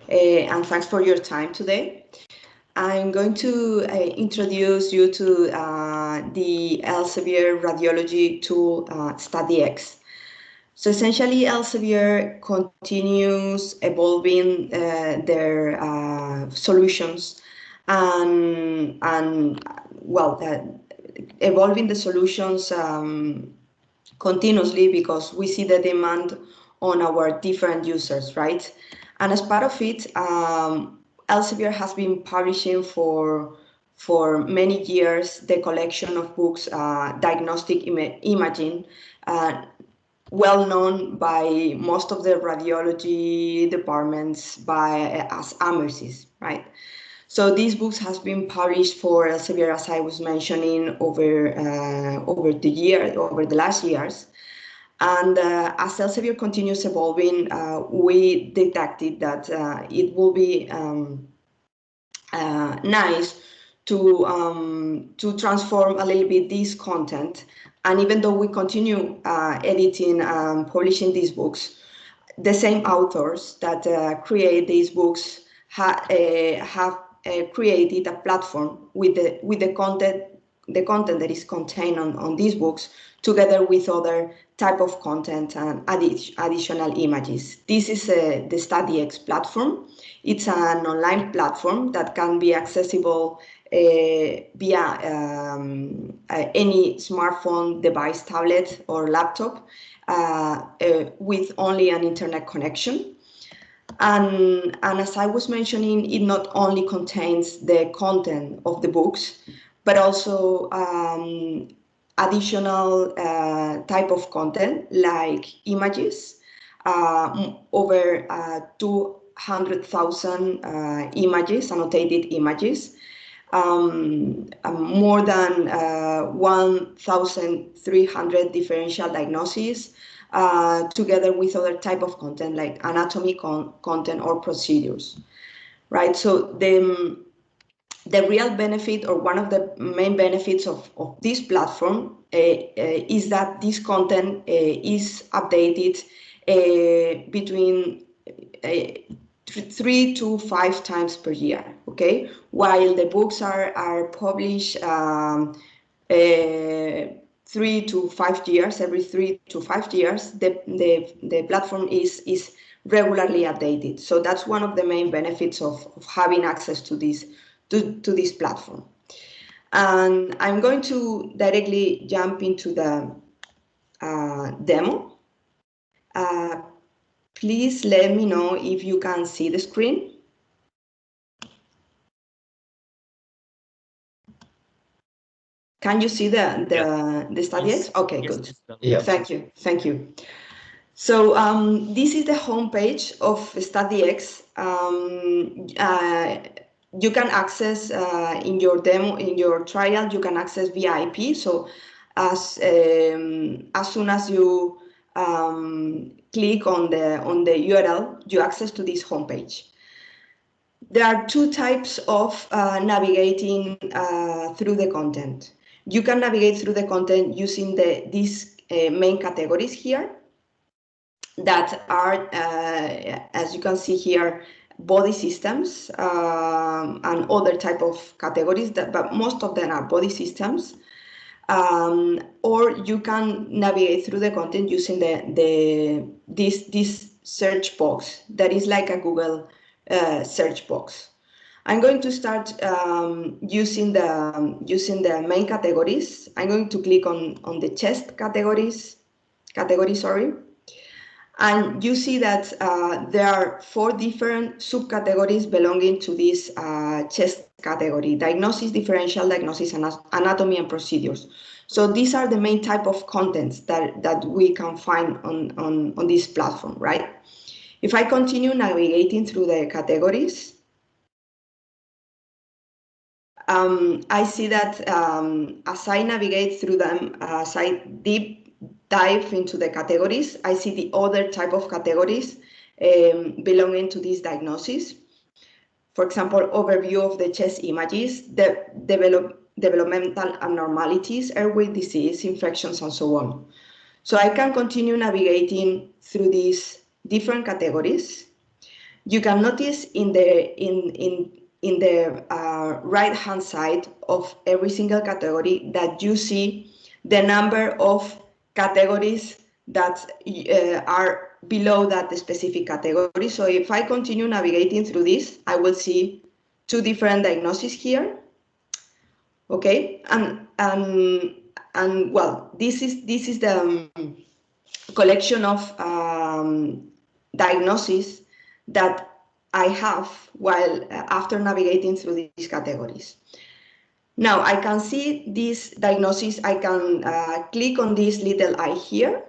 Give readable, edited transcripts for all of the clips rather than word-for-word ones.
and thanks for your time today. I'm going to introduce you to the Elsevier radiology tool, STATdx. So essentially, Elsevier continues evolving their solutions and evolving the solutions continuously because we see the demand on our different users, right? And as part of it, Elsevier has been publishing for many years the collection of books, Diagnostic Imaging, well known by most of the radiology departments as AMERCIS, right? So these books has been published for Elsevier, as I was mentioning, over the last years. And as Elsevier continues evolving, we detected that it will be nice to transform a little bit this content. And even though we continue editing and publishing these books, the same authors that create these books have created a platform with the content that is contained on these books, together with other type of content and additional images. This is the STATdx platform. It's an online platform that can be accessible via any smartphone device, tablet or laptop with only an internet connection. And as I was mentioning, it not only contains the content of the books, but also additional type of content like images, over 200,000 images, annotated images, more than 1,300 differential diagnoses, together with other type of content like anatomy content or procedures, right? So the real benefit, or one of the main benefits of this platform is that this content is updated between 3 to 5 times per year, okay? While the books are published 3 to 5 years, every 3 to 5 years, the platform is regularly updated. So that's one of the main benefits of having access to this platform. And I'm going to directly jump into the demo. Please let me know if you can see the screen. Can you see the STATdx? Okay, good. Yeah. Thank you. So this is the homepage of STATdx. You can access in your demo, in your trial, you can access via IP. So as soon as you click on the URL, you access to this homepage. There are 2 types of navigating through the content. You can navigate through the content using these main categories here that are, as you can see here, body systems and other type of categories, but most of them are body systems. Or you can navigate through the content using this search box that is like a Google search box. I'm going to start using the main categories. I'm going to click on the chest category, sorry. And you see that there are 4 different subcategories belonging to this chest category: diagnosis, differential diagnosis, and anatomy and procedures. So these are the main type of contents that we can find on this platform, right? If I continue navigating through the categories, I see that as I navigate through them, as I deep dive into the categories, I see the other type of categories belonging to this diagnosis. For example, overview of the chest images, developmental abnormalities, airway disease, infections, and so on. So I can continue navigating through these different categories. you can notice in the right-hand side of every single category that you see the number of categories that are below that specific category. So if I continue navigating through this, I will see two different diagnoses here. Okay, and well, this is the collection of diagnoses that I have while after navigating through these categories. Now I can see this diagnosis. I can click on this little eye here,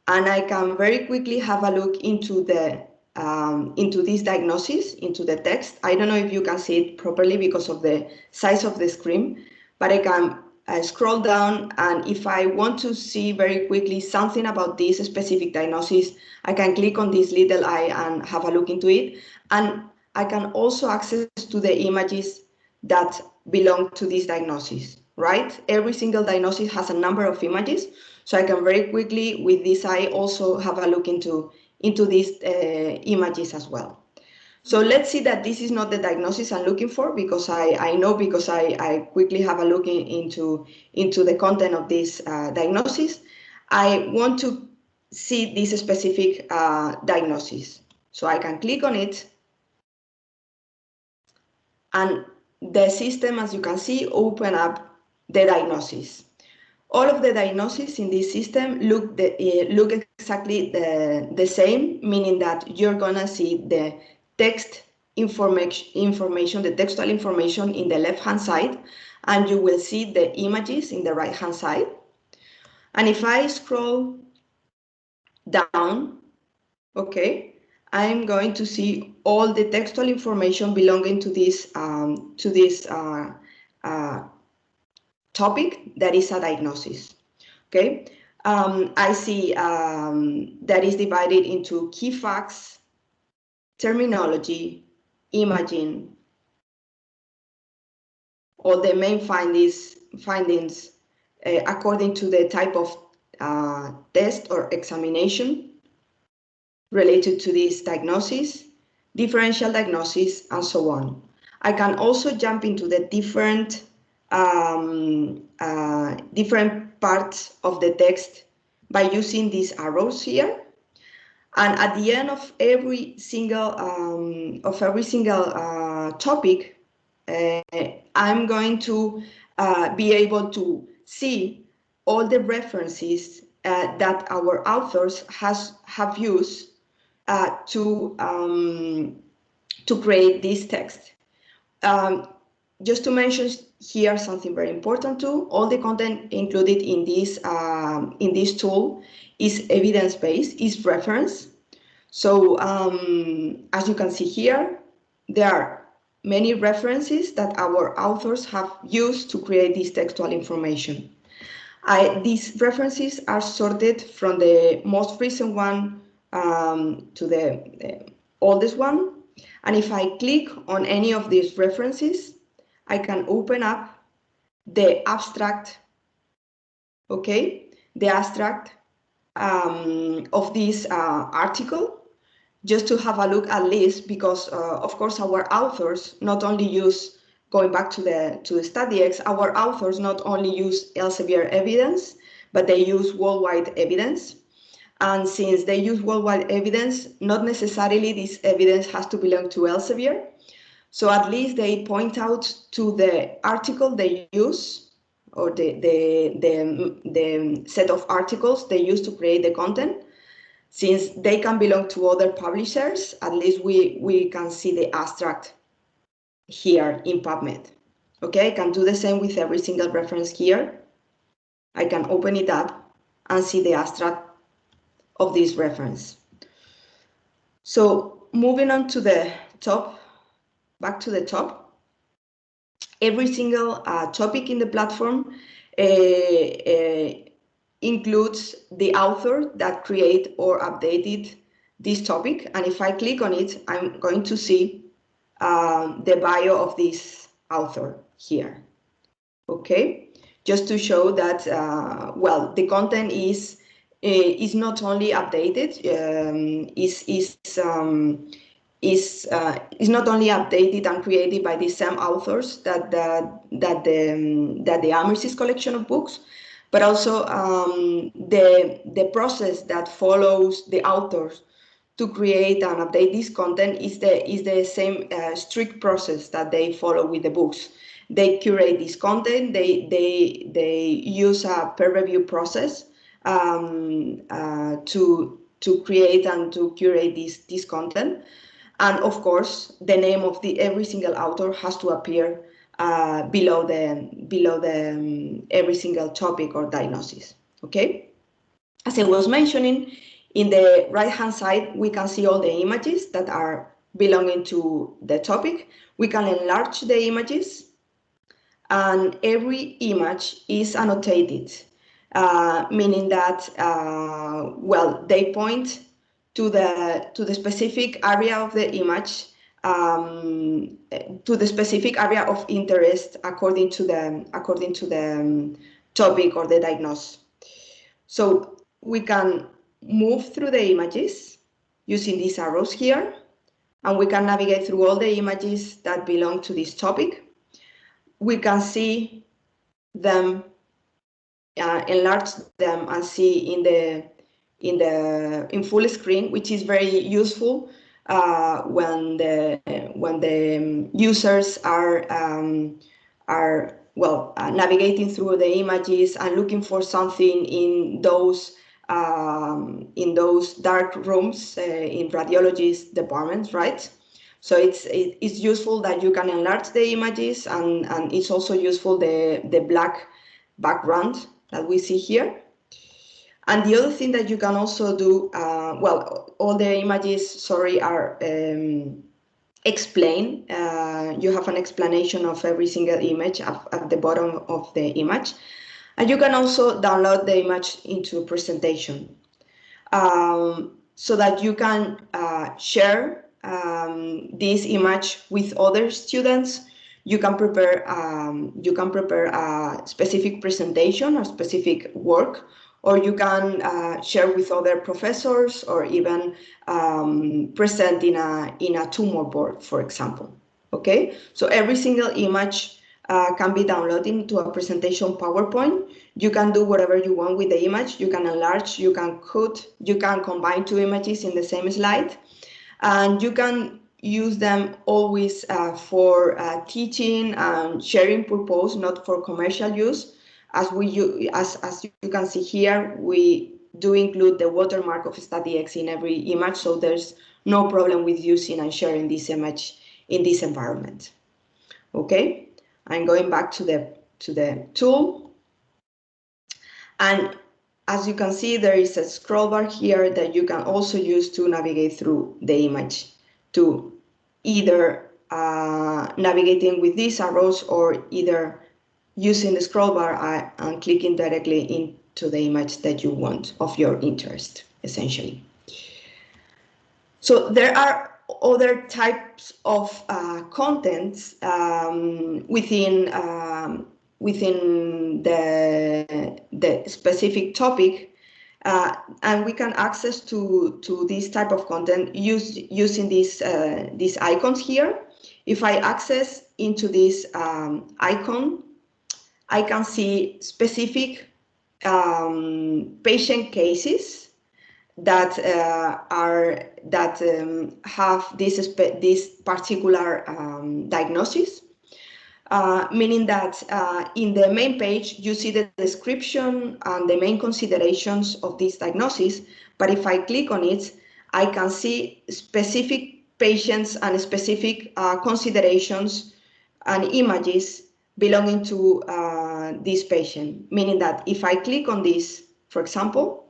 and I can very quickly have a look into this diagnosis, into the text. I don't know if you can see it properly because of the size of the screen, but I can scroll down, and if I want to see very quickly something about this specific diagnosis, I can click on this little eye and have a look into it. And I can also access to the images that belong to this diagnosis, right? Every single diagnosis has a number of images, so I can very quickly with this eye also have a look into these images as well. So let's see that this is not the diagnosis I'm looking for, because I know, because I quickly have a look into the content of this diagnosis. I want to see this specific diagnosis. So I can click on it, and the system, as you can see, open up the diagnosis. All of the diagnoses in this system look exactly the same, meaning that you're gonna see the text information, the textual information in the left-hand side, and you will see the images in the right-hand side. And if I scroll down, okay, I'm going to see all the textual information belonging to this topic that is a diagnosis. Okay, I see that is divided into key facts, terminology, imaging, all the main findings according to the type of test or examination related to this diagnosis, differential diagnosis, and so on. I can also jump into the different parts of the text by using these arrows here. And at the end of every single topic, I'm going to be able to see all the references that our authors have used to create this text. Just to mention here something very important too, all the content included in this tool is evidence-based, is reference. So as you can see here, there are many references that our authors have used to create this textual information. These references are sorted from the most recent one to the oldest one. And if I click on any of these references, I can open up the abstract, okay? The abstract of this article, just to have a look at least, because of course our authors not only use, going back to the STATdx, our authors not only use Elsevier evidence, but they use worldwide evidence. And since they use worldwide evidence, not necessarily this evidence has to belong to Elsevier. So at least they point out to the article they use, or the set of articles they use to create the content. Since they can belong to other publishers, at least we can see the abstract here in PubMed. Okay, I can do the same with every single reference here. I can open it up and see the abstract of this reference. So moving on to the top, back to the top, every single topic in the platform includes the author that created or updated this topic. And if I click on it, I'm going to see the bio of this author here. Okay, just to show that, well, the content is not only updated, is not only updated and created by the same authors that the Amirsys collection of books, but also the process that follows the authors to create and update this content is the same strict process that they follow with the books. They curate this content. They use a peer review process to create and to curate this content. And of course, the name of every single author has to appear below the every single topic or diagnosis. Okay. As I was mentioning, in the right-hand side, we can see all the images that are belonging to the topic. We can enlarge the images, and every image is annotated, meaning that well, they point to the specific area of the image, to the specific area of interest according to the topic or the diagnosis. So we can move through the images using these arrows here, and we can navigate through all the images that belong to this topic. We can see them, enlarge them, and see in full screen, which is very useful when the users are navigating through the images and looking for something in those dark rooms in radiology's departments, right? So it's useful that you can enlarge the images, and it's also useful the black background that we see here. And the other thing that you can also do, well, all the images, sorry, are explained. You have an explanation of every single image at the bottom of the image. And you can also download the image into a presentation so that you can share this image with other students. You can prepare a specific presentation or specific work, or you can share with other professors, or even present in a tumor board, for example. Okay, so every single image can be downloaded into a presentation PowerPoint. You can do whatever you want with the image. You can enlarge, you can cut, you can combine two images in the same slide, and you can use them always for teaching and sharing purpose, not for commercial use. As you can see here, we do include the watermark of STATdx in every image, so there's no problem with using and sharing this image in this environment. Okay, I'm going back to the tool, and as you can see, there is a scroll bar here that you can also use to navigate through the image, to either navigating with these arrows, or either using the scroll bar and clicking directly into the image that you want, of your interest, essentially. So there are other types of contents within the specific topic, and we can access to this type of content using these icons here. If I access into this icon, I can see specific patient cases that have this particular diagnosis, meaning that in the main page you see the description and the main considerations of this diagnosis. But if I click on it, I can see specific patients and specific considerations and images belonging to this patient, meaning that if I click on this, for example,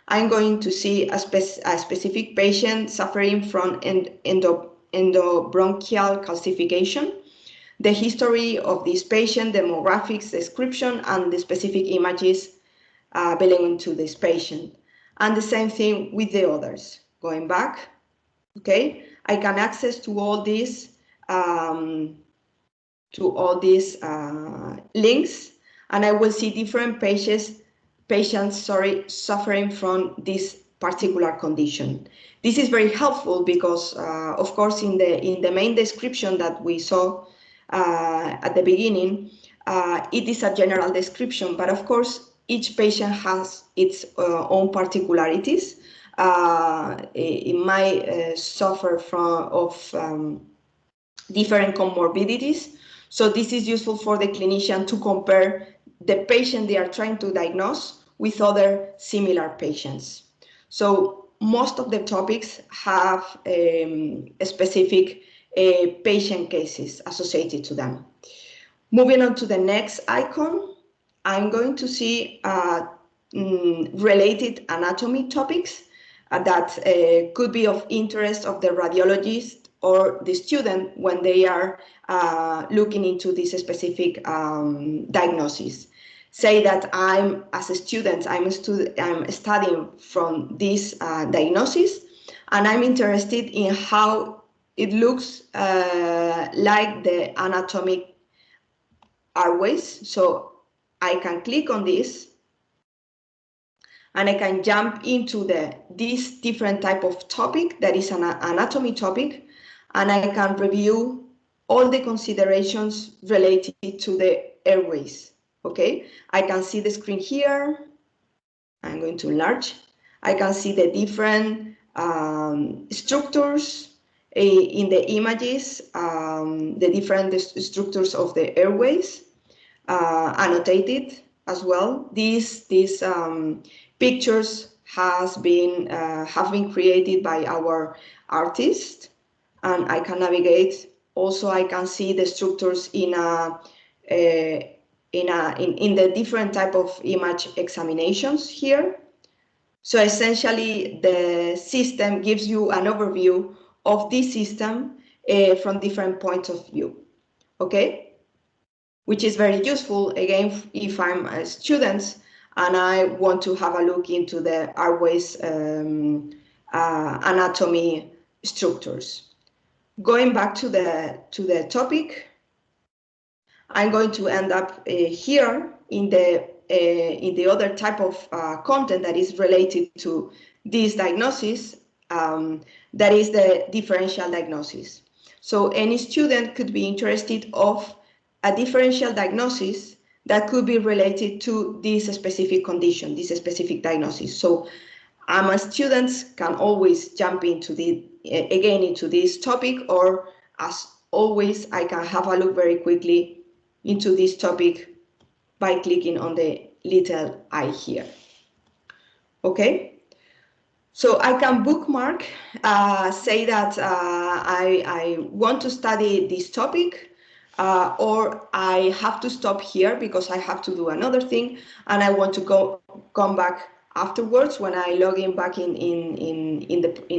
I'm going to see a specific patient suffering from endobronchial calcification, the history of this patient, demographics, description, and the specific images belonging to this patient. And the same thing with the others. Going back, okay, I can access to all these links, and I will see different patients suffering from this particular condition. This is very helpful because, of course, in the main description that we saw at the beginning, it is a general description, but of course, each patient has its own particularities. It might suffer of different comorbidities. So this is useful for the clinician to compare the patient they are trying to diagnose with other similar patients. So most of the topics have specific patient cases associated to them. Moving on to the next icon, I'm going to see related anatomy topics that could be of interest of the radiologist or the student when they are looking into this specific diagnosis. Say that as a student, I'm studying from this diagnosis, and I'm interested in how it looks like the anatomic airways. So I can click on this, and I can jump into this different type of topic that is an anatomy topic, and I can review all the considerations related to the airways. Okay, I can see the screen here. I'm going to enlarge. I can see the different structures in the images, the different structures of the airways, annotated as well. These pictures have been created by our artist, and I can navigate. Also, I can see the structures in the different type of image examinations here. So essentially, the system gives you an overview of this system from different points of view. Okay, which is very useful again if I'm a student and I want to have a look into the airways anatomy structures. Going back to the topic, I'm going to end up here in the other type of content that is related to this diagnosis, that is the differential diagnosis. So any student could be interested of a differential diagnosis that could be related to this specific condition, this specific diagnosis. So my students can always jump into into this topic, or as always, I can have a look very quickly into this topic by clicking on the little eye here. Okay, so I can bookmark, say that I want to study this topic, or I have to stop here because I have to do another thing, and I want to come back afterwards. When I log in back in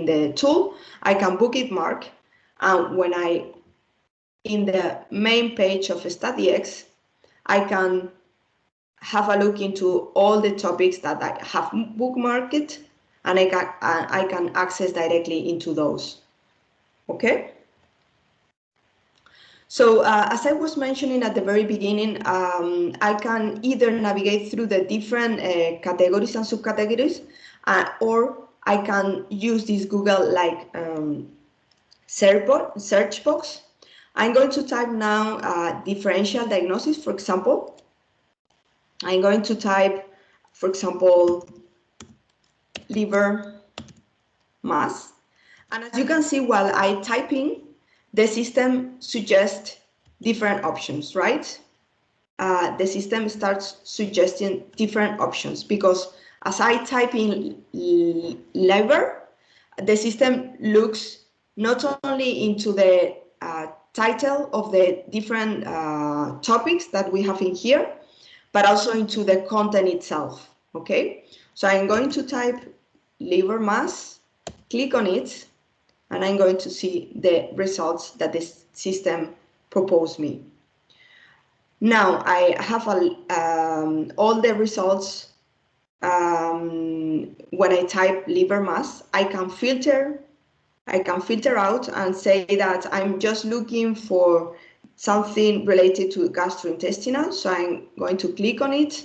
the tool, I can bookmark, and when in the main page of STATdx, I can have a look into all the topics that I have bookmarked, and I can access directly into those. Okay. So as I was mentioning at the very beginning, I can either navigate through the different categories and subcategories, or I can use this Google-like search box. I'm going to type now differential diagnosis, for example. I'm going to type, for example, liver mass. And as you can see, while I'm typing, the system suggests different options, right? The system starts suggesting different options because as I type in liver, the system looks not only into the title of the different topics that we have in here, but also into the content itself, okay? So I'm going to type liver mass, click on it, and I'm going to see the results that the system proposed me. Now I have all the results. When I type liver mass, I can filter out and say that I'm just looking for something related to gastrointestinal. So I'm going to click on it,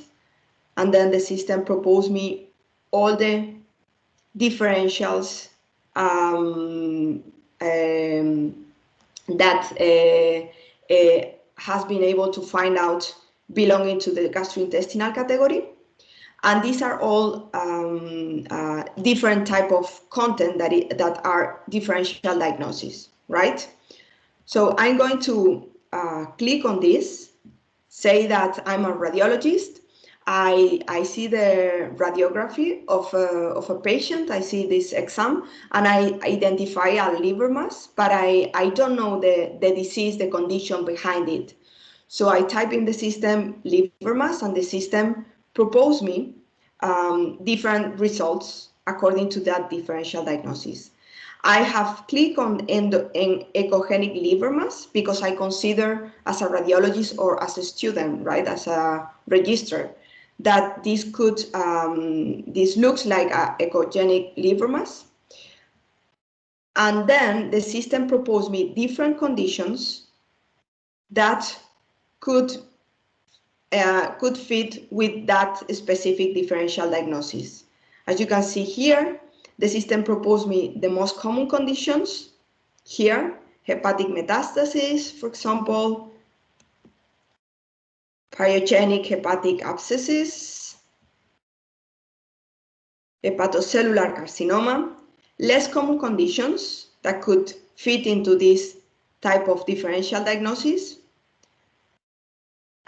and then the system proposed me all the differentials that has been able to find out belonging to the gastrointestinal category. And these are all different type of content that are differential diagnosis, right? So I'm going to click on this, say that I'm a radiologist. I see the radiography of a patient, I see this exam, and I identify a liver mass, but I don't know the disease, the condition behind it. So I type in the system liver mass, and the system proposes me different results according to that differential diagnosis. I have clicked on echogenic liver mass because I consider as a radiologist or as a student, right, as a registrar, that this looks like an echogenic liver mass. And then the system proposed me different conditions that could fit with that specific differential diagnosis. As you can see here, the system proposed me the most common conditions. Here, hepatic metastasis, for example, pyogenic hepatic abscesses, hepatocellular carcinoma, less common conditions that could fit into this type of differential diagnosis,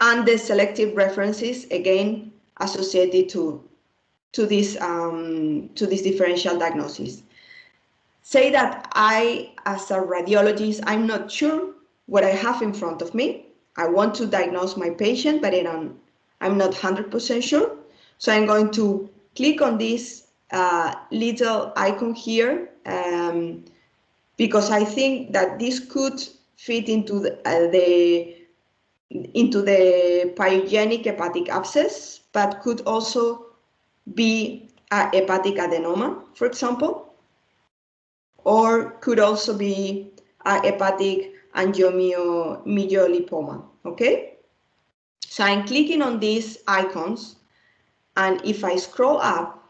and the selective references, again, associated to this differential diagnosis. Say that I, as a radiologist, I'm not sure what I have in front of me. I want to diagnose my patient, but I'm not 100% sure. So I'm going to click on this little icon here because I think that this could fit into the pyogenic hepatic abscess, but could also be a hepatic adenoma, for example, or could also be a hepatic angiomyolipoma, okay? So I'm clicking on these icons, and if I scroll up,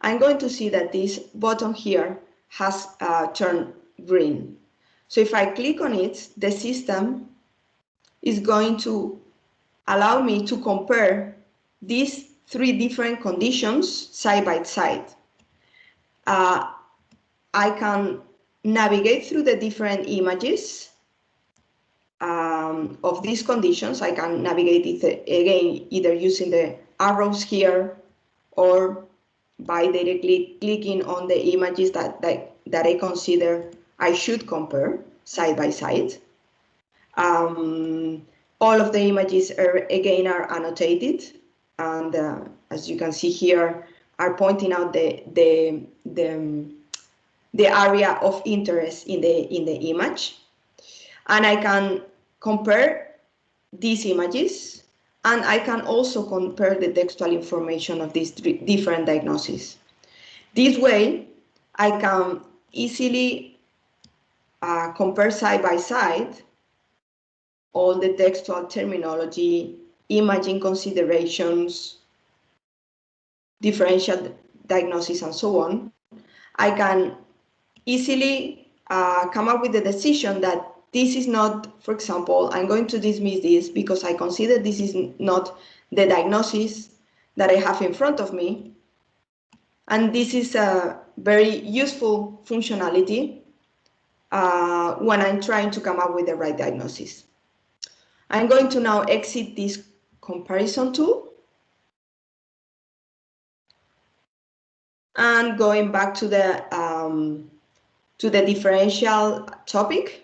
I'm going to see that this button here has turned green. So if I click on it, the system is going to allow me to compare these three different conditions side by side. I can navigate through the different images of these conditions. I can navigate it again either using the arrows here or by directly clicking on the images that I consider I should compare side by side. All of the images are annotated, and as you can see here, are pointing out the area of interest in the image. And I can compare these images, and I can also compare the textual information of these different diagnoses. This way, I can easily compare side by side all the textual terminology, imaging considerations, differential diagnosis, and so on. I can easily come up with the decision that this is not, for example, I'm going to dismiss this because I consider this is not the diagnosis that I have in front of me. And this is a very useful functionality when I'm trying to come up with the right diagnosis. I'm going to now exit this comparison tool. And going back to the differential topic,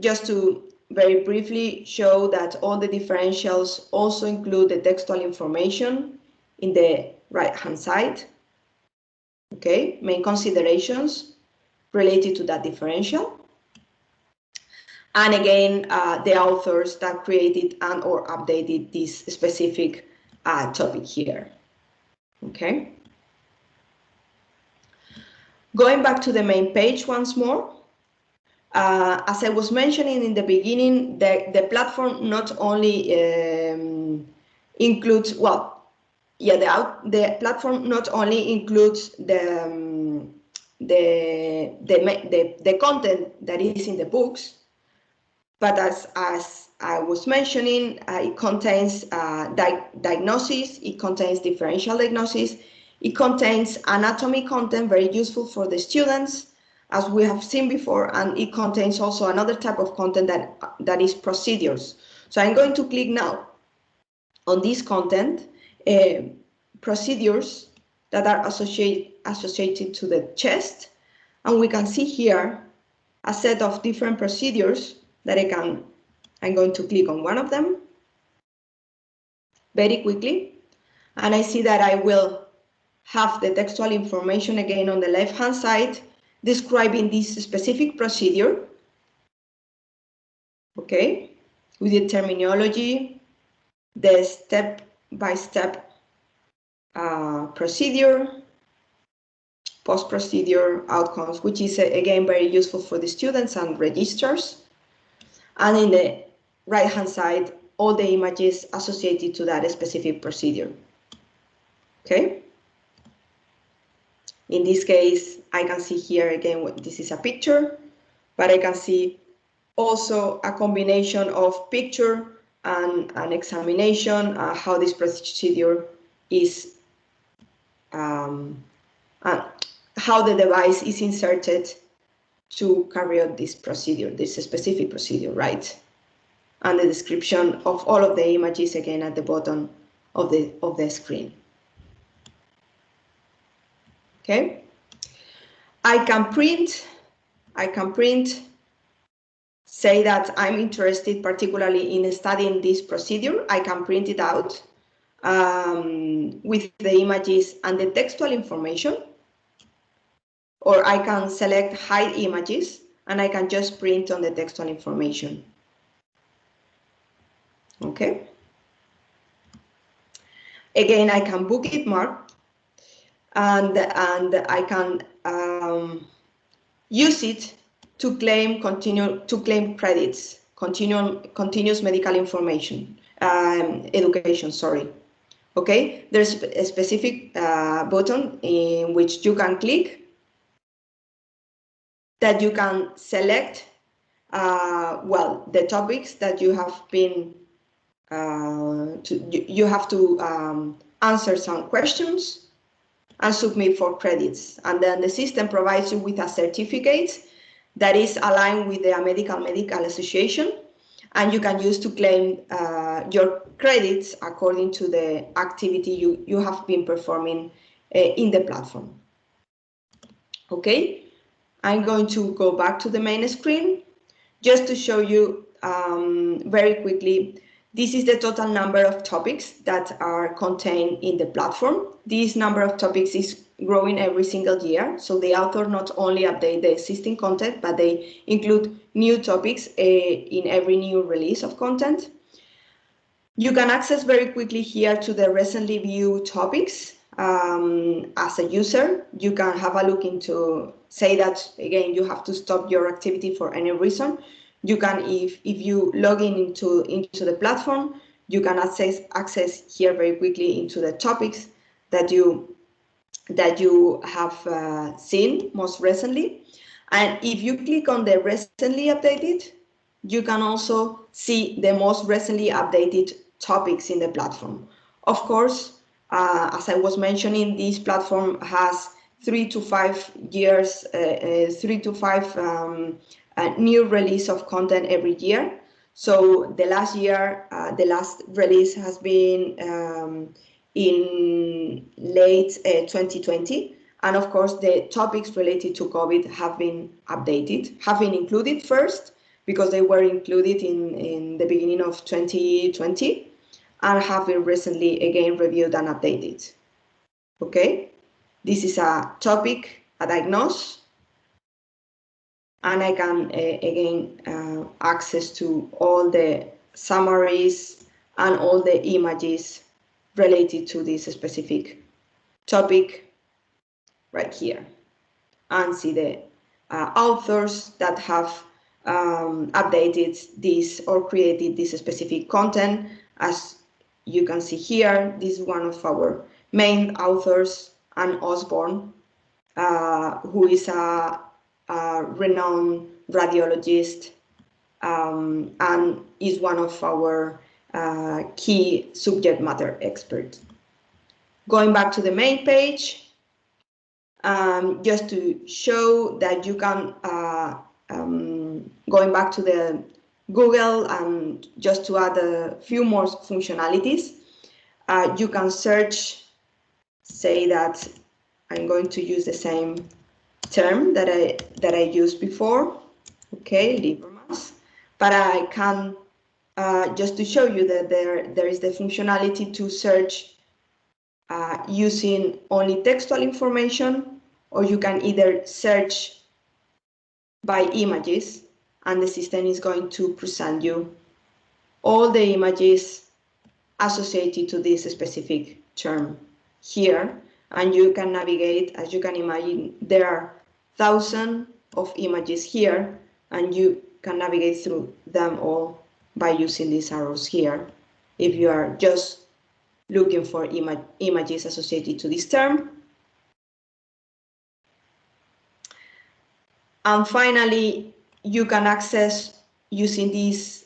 just to very briefly show that all the differentials also include the textual information in the right-hand side. Okay, main considerations related to that differential. And again, the authors that created and or updated this specific topic here. Okay. Going back to the main page once more, as I was mentioning in the beginning, the platform not only includes, well, yeah, the platform not only includes the content that is in the books, but as I was mentioning, it contains diagnosis, it contains differential diagnosis, it contains anatomy content, very useful for the students, as we have seen before, and it contains also another type of content that is procedures. So I'm going to click now on this content, procedures that are associated to the chest, and we can see here a set of different procedures that I'm going to click on one of them very quickly, and I see that I will have the textual information again on the left-hand side describing this specific procedure, okay, with the terminology, the step-by-step procedure, post-procedure outcomes, which is again very useful for the students and registrars. And in the right-hand side, all the images associated to that specific procedure. Okay. In this case, I can see here again, this is a picture, but I can see also a combination of picture and an examination, how this procedure is, how the device is inserted to carry out this procedure, this specific procedure, right? And the description of all of the images again at the bottom of the screen. Okay. I can print, say that I'm interested particularly in studying this procedure. I can print it out with the images and the textual information, or I can select hide images and I can just print on the textual information. Okay. Again, I can bookmark and I can use it to claim credits, continuous medical information, education. Sorry. Okay. There's a specific button in which you can click that you can select. Well, the topics that you have been. You have to answer some questions and submit for credits, and then the system provides you with a certificate that is aligned with the medical association, and you can use to claim your credits according to the activity you have been performing in the platform. Okay, I'm going to go back to the main screen just to show you very quickly. This is the total number of topics that are contained in the platform. This number of topics is growing every single year. So the author not only update the existing content, but they include new topics in every new release of content. You can access very quickly here to the recently viewed topics. As a user, you can have a look into, say that, again, you have to stop your activity for any reason. You can, if you log in into the platform, you can access here very quickly into the topics that you have seen most recently. And if you click on the recently updated, you can also see the most recently updated topics in the platform. Of course, as I was mentioning, this platform has 3 to 5 years, new release of content every year. So the last year, the last release has been in late 2020. And of course, the topics related to COVID have been included first, because they were included in the beginning of 2020 and have been recently again reviewed and updated. Okay, this is a topic, a diagnosis, and I can again access to all the summaries and all the images related to this specific topic right here, and see the authors that have updated this or created this specific content. As you can see here, this is one of our main authors, and Osborne, who is a renowned radiologist and is one of our key subject matter experts. Going back to the main page, just to show that you can, going back to the Google and just to add a few more functionalities, you can search, say that I'm going to use the same term that I used before, okay, liver mass, but I can, just to show you that there is the functionality to search using only textual information, or you can either search by images, and the system is going to present you all the images associated to this specific term here, and you can navigate. As you can imagine, there are thousands of images here, and you can navigate through them all by using these arrows here if you are just looking for images associated to this term. And finally, you can access, using this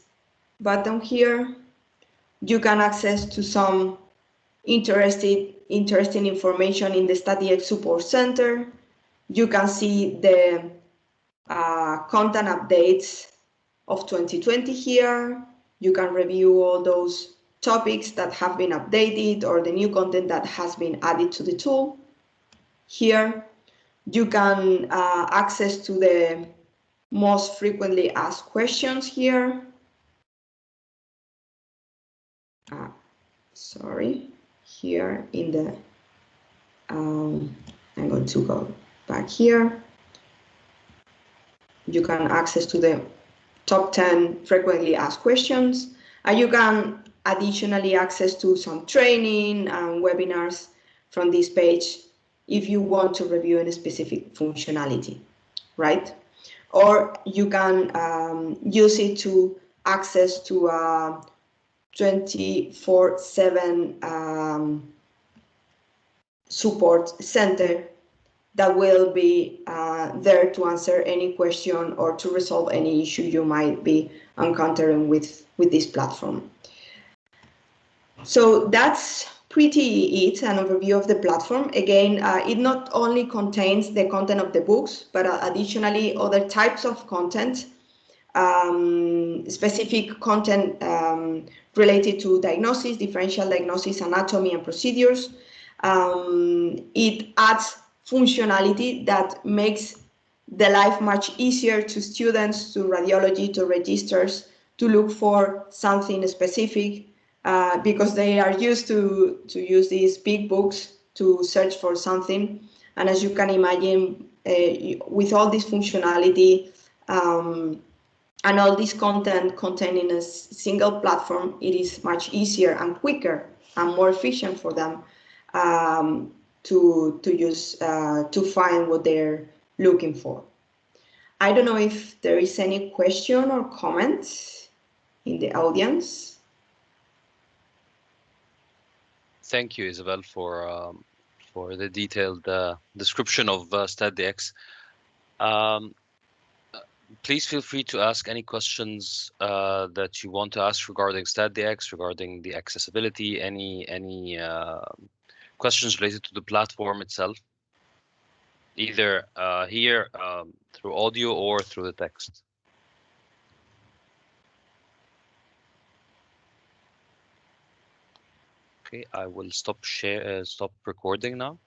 button here, you can access to some interesting information in the STATdx Support Center. You can see the content updates of 2020 here. You can review all those topics that have been updated or the new content that has been added to the tool here. You can access to the most frequently asked questions here. Sorry, here in the, I'm going to go back here. You can access to the top 10 frequently asked questions, and you can additionally access to some training and webinars from this page if you want to review a specific functionality, right? Or you can use it to access to a 24/7 support center that will be there to answer any question or to resolve any issue you might be encountering with this platform. So that's pretty it, an overview of the platform. Again, it not only contains the content of the books, but additionally other types of content, specific content related to diagnosis, differential diagnosis, anatomy, and procedures. It adds functionality that makes the life much easier to students, to radiology, to registers, to look for something specific, because they are used to use these big books to search for something. And as you can imagine, with all this functionality and all this content contained in a single platform, it is much easier and quicker and more efficient for them to use to find what they're looking for. I don't know if there is any question or comment in the audience. Thank you, Isabel, for the detailed description of STATdx. Please feel free to ask any questions that you want to ask regarding STATdx, regarding the accessibility, any questions related to the platform itself, either here through audio or through the text. Okay, I will stop recording now.